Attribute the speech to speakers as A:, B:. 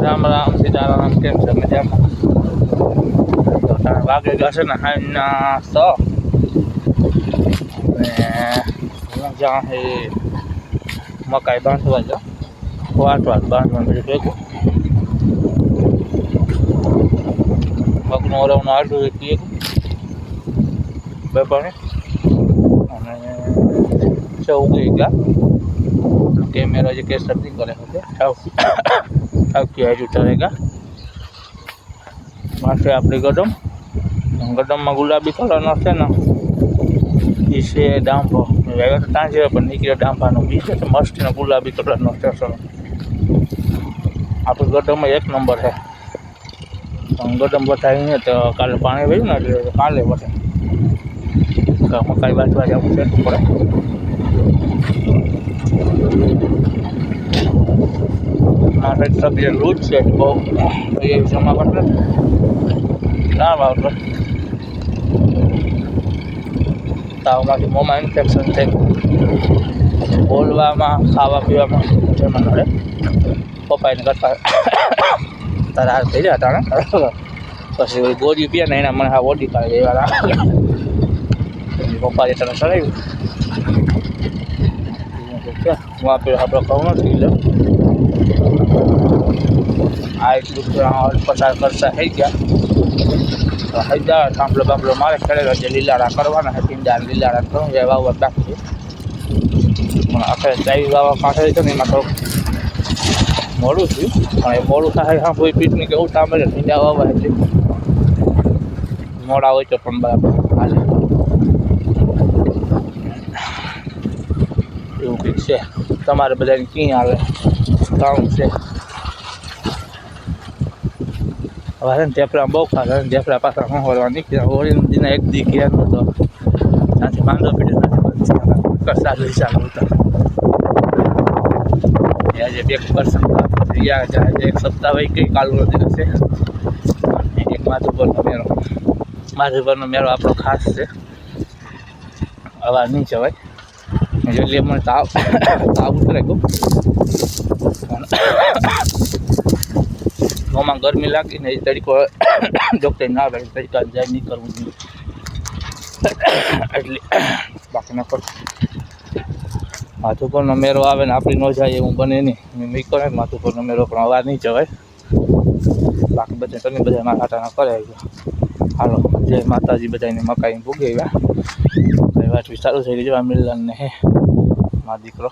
A: રામ રામ સીતારામ, કેમ છે? મજામાં? તો વાગે જશે ને હાઈના 100 અને હું જ્યાં એ મકાઈ બાંધવા જાઉં, વાટવાટ બાંધવાનું બધું ભેગું મગનું ઓરવનું આડું પીએ બેપાણી અને સૌ ઉગી ગયા. કેમેરા જે કેસર નહીં કરે હવે આવતી હજુ ચડેગા. માથે આપણી ગડમમાં ગુલાબી કલરનો છે ને એ છે ડાંભો. ત્યાં છે પણ નીકળ્યો ડાંભાનો બી છે મસ્ત ને ગુલાબી કલરનો છે. આપણી ગડમમાં 1 નંબર છે. ગડમ બતાવીને તો કાલે પાણી વહ્યું ને એટલે કાલે વધે મકાઈ બાજવા જવું છે પડે. મારે તબિયત લૂજ છે બહુ એ જમા કરશે ના વાવતો તાવમાંથી મોંમાં ઇન્ફેક્શન થઈ બોલવામાં ખાવા પીવામાં જેમાં નડે. પપ્પાઈને કરતા તારા હાથ થઈ જાય તાણે પછી ગોળી પીએ ને એના મને હા ઓડી કાઢે એવા પપ્પાએ તને ચડાવ્યું હું આપણે કહું નથી લે આ એટલું પસાર કરતા થઈ ગયા. હજાર સાંભળો બાંભળો મારે ખેડેલો જે લીલાડા કરવાના છે પીંડા લીલાડા કરું એ વાવવા બાકી પણ આખરે ચાઈ વાવવા પાસે છે ને એમાં તો મોડું થયું પણ એ મોડું થાય હા કોઈ પીઠની કેવું સાંભળે પીંડા વાવવા એટલે મોડા હોય તો પણ બરાબર હાલે એવું કંઈક છે. તમારે બધાને ક્યાં આવે કામ છે હવે ને ટેપરા બહુ ખાતા ટેપરા પાછા હોળવા નીકળ્યા હોળીના 1 દી ગયા નહોતો ત્યાંથી માંદો પીડ્યો નથી કસાદ હિસાબ હતા આજે 2% જાય 1 સપ્તાહ વહી ગઈ કાલનો દિવસ છે. એક માધુપરનો મેળો આપણો ખાસ છે. અવાજ નહીં જવાય એટલે મને તાવ ઉતરે ગયું મોંમાં ગરમી લાગી ને એ તરીકો ડૉક્ટર ના આવે તરીકા જાય નહીં કરવું જોઈએ એટલે બાકી ન કર. માથુપરનો મેળો આવે ને આપણી ન જાય એવું બને નહીં. મેં કરે માથુપરનો મેળો પણ અવાજ નહીં જવાય બાકી બધા તમે બધા મારા હાટાના કરે. હાલો જય માતાજી બધાને મકાઈ ભૂગેવા કઈ વાત સારું થઈ ગઈ. જવા મિલન ને હે મારો દીકરો